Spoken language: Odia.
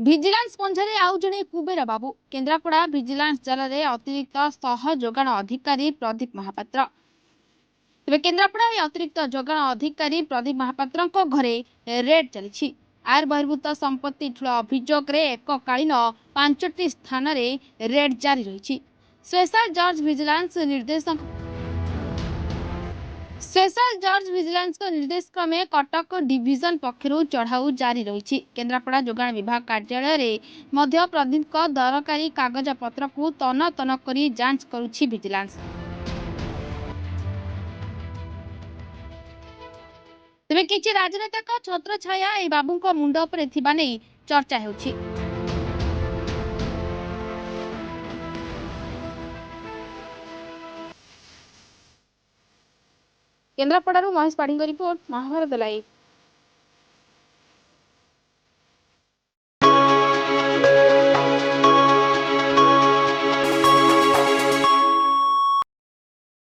ଭିଜିଲାନ୍ସ ପଞ୍ଝାରେ ଆଉ ଜଣେ କୁବେର ବାବୁ। କେନ୍ଦ୍ରାପଡ଼ା ଭିଜିଲାନ୍ସ ଜାଲରେ ଅତିରିକ୍ତ ସହ ଯୋଗାଣ ଅଧିକାରୀ ପ୍ରଦୀପ ମହାପାତ୍ର। ତେବେ କେନ୍ଦ୍ରାପଡ଼ା ଅତିରିକ୍ତ ଯୋଗାଣ ଅଧିକାରୀ ପ୍ରଦୀପ ମହାପାତ୍ରଙ୍କ ଘରେ ରେଡ୍ ଚାଲିଛି। ଆୟ ବହିର୍ଭୂତ ସମ୍ପତ୍ତି ଠୁଳ ଅଭିଯୋଗରେ ଏକକାଳୀନ 5ଟି ସ୍ଥାନରେ ରେଡ୍ ଜାରି ରହିଛି। ସ୍ପେଶାଲ ଜର୍ଜ ଭିଜିଲାନ୍ସ ନିର୍ଦ୍ଦେଶକ स्पेशल जर्ज विजिलेंस निर्देश क्रमे कटक डिविजन पक्षर चढ़ाऊ जारी रही। केन्द्रापड़ा जोगाण विभाग कार्यालय मध्य प्रदीप दरकारी कागज पत्र को तन तन कर जांच करुछि विजिलेंस। तेज किसी राजनेता छत्र छाया ए बाबू मुंड उपर चर्चा होछि। Kendrapara Mahesh Padhi report, Mahabharat live.